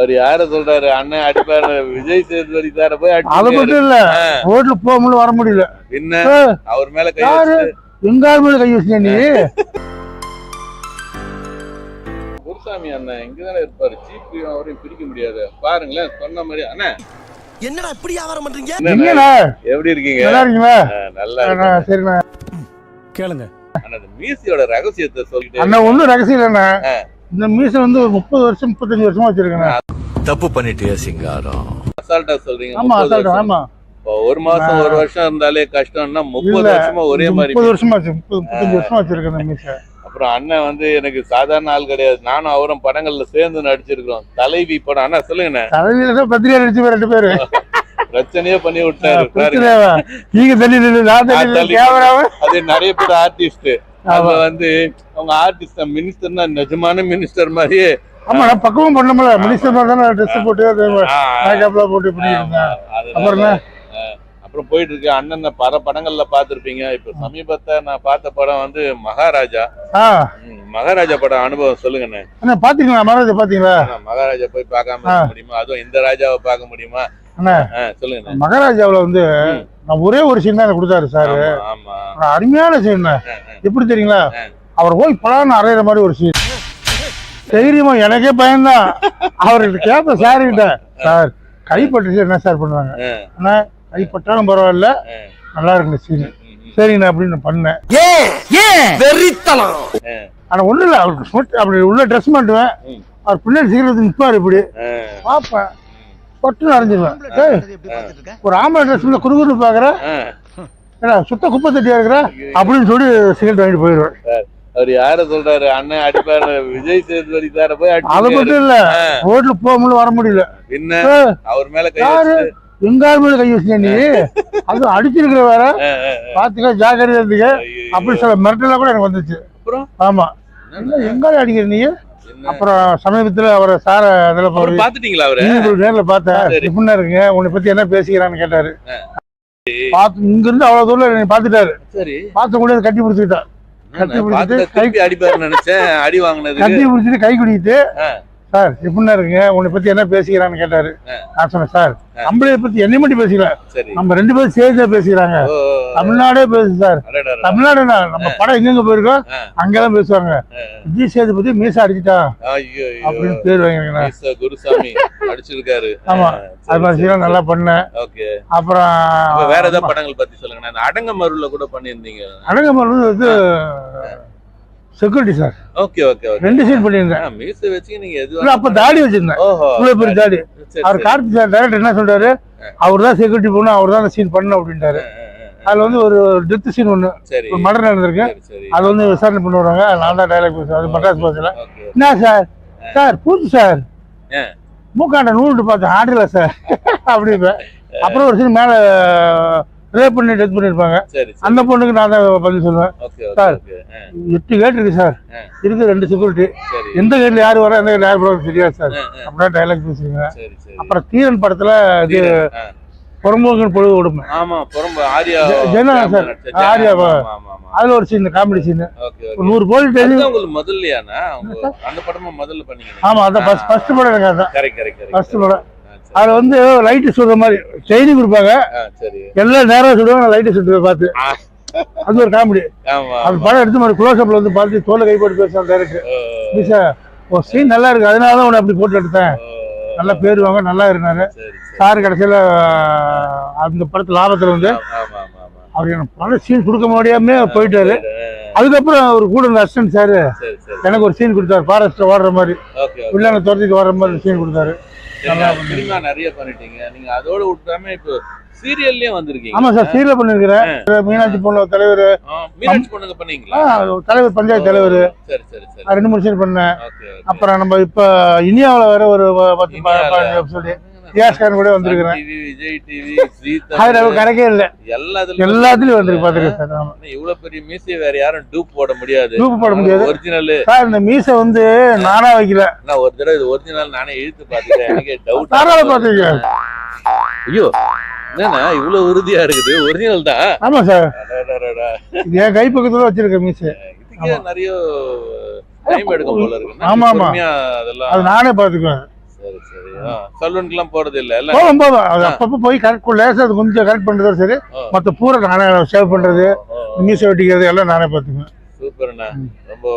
அவர் யார சொல்றாரு? அண்ணன் அடிப்பாரு, விஜய் சேதுபதி சார போய் அதை மட்டும் இல்ல, ரோட்ல போக முடியல, வர முடியல. என்ன அவர் மேல கை வச்சு எங்க மேல கை வச்சு நீ? குருசாமி அண்ணன் இங்கதானே இருப்பாரு, சீப் அவரையும் பிரிக்க முடியாது. பாருங்களேன், சொன்ன மாதிரி. அண்ணா என்னடா இப்படி வியாபாரம் பண்றீங்க? எப்படி இருக்கீங்க? நல்லா இருக்கீங்களா? நல்லா. சரிண்ணா, கேளுங்க. அண்ணா மீசையோட ரகசியத்தை சொல்லிட்டு. அண்ணா ஒண்ணும் ரகசியம் இல்லைண்ணா, இந்த மீசை வந்து ஒரு 30 வருஷம் 35 வருஷமா வச்சிருக்கேன். தப்பு பண்ணிட்டியா சிங்காரம்? அசால்ட்டா சொல்றீங்க. ஆமா, அசால்ட்டா. ஆமா, ஒரு மாசம் ஒரு வருஷம் இருந்தாலே கஷ்டம்னா 30 வருஷமா ஒரே மாதிரி 30 வருஷமா 35 வருஷமா வச்சிருக்கேன் இந்த மீசை. அப்புறம் அண்ணன் வந்து எனக்கு சாதாரண ஆள் கிடையாது. நானும் அவரும் படங்கள்ல சேர்ந்து நடிச்சிருக்கிறோம். தலைவி படம். அண்ணா சொல்லுங்க. தலைவியில பத்திரிகை அடிச்சு 2 பேரு பிரச்சனையே பண்ணி விட்டாரு. நீங்க அது நிறைய பேர் ஆர்டிஸ்ட். அவங்க வந்து அவங்க ஆர்டிஸ்ட் மினிஸ்டர்னா நிஜமான மினிஸ்டர் மாதிரியே. ஆமா, நான் பக்கமும் பண்ணல. மினிஸ்டர் மாதிரி தானே ட்ரெஸ் போட்டு மேக்கப்லாம் போட்டு பண்ணிருந்தேன். அப்புறம் போயிட்டு இருக்கு. அண்ணன் பல படங்கள்ல பாத்திருப்பீங்க. இப்ப சமீபத்தை நான் பார்த்த படம் வந்து மகாராஜா. மகாராஜா படம் அனுபவம் சொல்லுங்க. பாத்தீங்களா? மகாராஜா பாத்தீங்களா? மகாராஜா போய் பார்க்காம முடியுமா? அதுவும் இந்த ராஜாவை பார்க்க முடியுமா? சொல்லுங்க. மகாராஜாவில வந்து நான் ஒரே ஒரு சீன் தான் கொடுத்தாரு சார். அருமையான சீன். எப்படி தெரியுங்களா? அவர் போய் படம் அறையிற மாதிரி ஒரு சீன். தைரியமா எனக்கே பயன்தான். அவர்கிட்ட கேட்ப சார் கிட்ட, சார் கைப்பட்டு என்ன சார் பண்ணுவாங்க? ஆனா கைப்பட்டாலும் பரவாயில்ல, நல்லா இருக்கு சீன். சரிண்ணா அப்படின்னு பண்ணேன். ஆனா ஒண்ணு இல்ல, அவருக்கு அப்படி உள்ள ட்ரெஸ் மாட்டுவேன். அவர் பின்னாடி சீக்கிரத்துக்கு நிற்பாரு. இப்படி பாப்பேன், பட்டு அரைஞ்சிருவேன். ஒரு ஆம்பளை ட்ரெஸ்ல குறுகுறு பாக்குற, சுத்த குப்பை தட்டியா இருக்கிற அப்படின்னு சொல்லி சிகரெட் வாங்கிட்டு போயிடுவேன். அவர் யார சொல்றாரு? அண்ணன் அடிப்பாரு, விஜய் சேதுபதி சார போய் அதை மட்டும் இல்ல, ரோட்ல போக முடியல, வர முடியல. என்ன அவர் மேல கை வச்சு எங்க மேல கை வச்சு நீ? அது அடிச்சிருக்கிற வேற, பாத்துக்க ஜாக்கிரதை இருந்துக்க அப்படி சொல்ல மிரட்டலாம் கூட எனக்கு வந்துச்சு. ஆமா, எங்க அடிக்கிற நீ? அப்புறம் சமீபத்துல அவரை சார அதில் பாத்துட்டீங்களா? அவரு நேரில் பார்த்தேன். எப்படின்னா இருக்குங்க, உன்னை பத்தி என்ன பேசிக்கிறான்னு கேட்டாரு. பார்த்து இங்க இருந்து அவ்வளவு தூரம் பாத்துட்டாரு. பார்த்த கூட கட்டி பிடிச்சுக்கிட்டா. கட்டி பிடிச்சிட்டு அடிப்பாரு நினைச்சேன். அடி வாங்கினது கட்டி பிடிச்சிட்டு கை குடிக்கிட்டு, சார் எப்படின்னா இருக்குங்க, உன்னை பத்தி என்ன பேசிக்கிறான்னு கேட்டாரு. நான் சொன்னேன், சார் நம்மளே பத்தி என்னை மட்டும் பேசிக்கல, நம்ம 2 பேரும் சேர்ந்து பேசிக்கிறாங்க. தமிழ்நாடே பேசு சார். தமிழ்நாடு நம்ம படம் எங்கெங்க போயிருக்கோம் அங்கெல்லாம் பேசுவாங்க. விஜய் சேதுபதி மீசா அடிச்சுட்டா அப்படின்னு பேர் வாங்கிருக்கேன். குருசாமி அடிச்சிருக்காரு. ஆமா, அது மாதிரி நல்லா பண்ணேன். அப்புறம் வேற ஏதாவது படங்கள் பத்தி சொல்லுங்க. அடங்கமருல கூட பண்ணிருந்தீங்க. அடங்கமருள் வந்து security sir. Okay okay okay. 2 scene பண்ணிருந்தேன். மீசை வச்சு நீங்க எது அப்ப தாடி வச்சிருந்தேன். இவ்வளவு பெரிய தாடி. அவர் கார்த்தி சார் டைரக்டர் என்ன சொல்றாரு, அவர் தான் செக்யூரிட்டி போகணும், அவர் தான் சீன் பண்ணணும் அப்படின்ட்டாரு. அதுல வந்து ஒரு டெத் சீன் ஒண்ணு ஒரு மர்டர் நடந்திருக்கு. அது வந்து விசாரணை பண்ணுவாங்க. நான் தான் டைலாக் பேசுவேன். அது மெட்ராஸ் பாஸ்ல. என்ன சார், சார் பூத்து சார் மூக்காண்ட நூறு பார்த்தேன் ஆடல சார் அப்படின்னு. அப்புறம் ஒரு சீன் மேல ரேப் பண்ணி டெத் பண்ணிருப்பாங்க. அந்த பொண்ணுக்கு நான் தான் பதில் சொல்லுவேன். சார் 8 கேட் இருக்கு சார், இருக்கு 2 செக்யூரிட்டி, எந்த கேட்ல யாரு வர எந்த கேட்ல யாரு போற தெரியாது சார் அப்படின்னா டைலாக் பேசுவீங்க. அப்புறம் தீரன் படத்துல இது புறம்போக்கு பொழுது கொடுமை. ஜெனா சார், ஆரியா அதுல ஒரு சீன் காமெடி சீன் 100 கோடி முதல்லையானா அந்த படமா முதல்ல பண்ணீங்க? ஆமா, அதான் ஃபர்ஸ்ட் படம் எனக்கு. அதான் ஃபர்ஸ்ட் படம். அதுல வந்து லைட்டு சுடுற மாதிரி ட்ரைனிங் கொடுப்பாங்க. எல்லாம் நேரம் சுடுவாங்க, லைட்டு சுட்டு பார்த்து. அது ஒரு காமெடி. அது படம் எடுத்து மாதிரி க்ளோஸ் அப்ல வந்து பார்த்து தோலை கை போட்டு பேசுவாங்க டைரக்டர். ஒரு சீன் நல்லா இருக்கு, அதனாலதான் உன்னை அப்படி போட்டு எடுத்தேன். நல்லா பேருவாங்க, நல்லா இருந்தாரு சார். கடைசியில அந்த படத்து லாபத்துல வந்து அவர் எனக்கு பல சீன் கொடுக்க முடியாம போயிட்டாரு. அதுக்கப்புறம் அவர் கூட இருந்த அசிஸ்டன்ட் சார் எனக்கு ஒரு சீன் கொடுத்தாரு. ஃபாரஸ்ட்ல ஓடுற மாதிரி, உள்ளாங்க துரத்திட்டு ஓடுற மாதிரி சீன் கொடுத்தாரு. நிறைய பண்ணிட்டீங்க நீங்க. அதோட விட்டாம இப்போ சீரியல்லயும் வந்திருக்கீங்க. ஆமா சார், சீரியல் பண்ணிருக்கிறேன். மீனாட்சி பொண்ணு தலைவர். மீனாட்சி பொண்ணுங்க பண்ணீங்களா? தலைவர், பஞ்சாயத்து தலைவர். 2-3 சீரியல் பண்ணேன். அப்புறம் நம்ம இப்ப இனியாவில வேற ஒரு 10 எபிசோடு கூட வந்திருக்கிறேன். விஜய் டிவி, கணக்கே இல்ல, எல்லாத்துலயும் வந்திருக்கு பாத்துருக்கேன் சார். இவ்வளவு பெரிய மீசை வேற யாரும் டூப் போட முடியாது. டூப் போட முடியாது. Original sir. இந்த மீசை வந்து நானா வைக்கல, நான் ஒரு தடவை இது ஒரிஜினல் நானே இழுத்து பாத்துட்டேன். எனக்கே டவுட். தாராள பாத்துக்க. ஐயோ என்னன்னா இவ்வளவு உறுதியா இருக்குது, ஒரிஜினல் தான். ஆமா சார், என் கை பக்கத்துல வச்சிருக்க மீசை. இதுக்கே நிறைய டைம் எடுக்கும் போல இருக்கு. ஆமா ஆமா, அதெல்லாம் அது நானே பாத்துக்குவேன். சரி சரி. சலூனுக்குலாம் போறது இல்ல எல்லாம் போவோம் அது அப்பப்போ போய் கரெக்ட் லேசா அது கொஞ்சம் கரெக்ட் பண்றது சரி. மற்ற பூரா நானே சேவ் பண்றது மீசை வெட்டிக்கிறது எல்லாம் நானே பார்த்துக்குவேன். சூப்பர்ண்ணா. ரொம்ப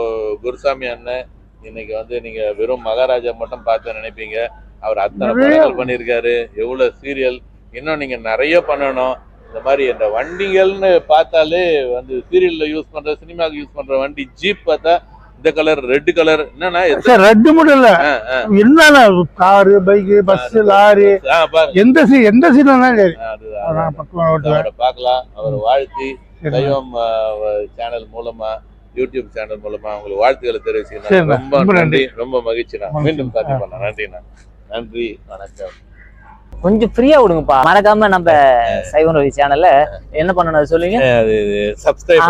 குருசாமி அண்ணன் இன்னைக்கு வந்து நீங்க வெறும் மகாராஜா மட்டும் பார்த்து நினைப்பீங்க. அவர் அத்தனை படங்கள் பண்ணியிருக்காரு, எவ்வளவு சீரியல், இன்னும் நீங்க நிறைய பண்ணணும். இந்த மாதிரி இந்த வண்டிகள்னு பார்த்தாலே வந்து சீரியல்ல யூஸ் பண்ற சினிமாவுக்கு யூஸ் பண்ற வண்டி ஜீப் பார்த்தா இந்த கலர் ரெட் கலர் என்னன்னா ரெட் மட்டும் இல்ல என்ன காரு பைக்கு பஸ் லாரி எந்த சீன் பார்க்கலாம். அவர் வாழ்த்தி சைவம் சேனல் மூலமா யூடியூப் சேனல் மூலமா உங்களுக்கு வாழ்த்துக்களை தெரிவிச்சுக்கிறேன். ரொம்ப நன்றி, ரொம்ப மகிழ்ச்சிண்ணா. மீண்டும் சந்திப்போம். நன்றிண்ணா. நன்றி, வணக்கம். கொஞ்சம் ஃப்ரீயா விடுங்கப்பா. மறக்காம நம்ம சைவம் ரவி சேனல்ல என்ன பண்ணணும் சொல்லுங்க. சப்ஸ்கிரைப்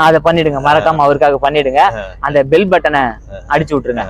அதை பண்ணிடுங்க, மறக்காம அவருக்காக பண்ணிடுங்க. அந்த பெல் பட்டனை அடிச்சு விட்டுருங்க.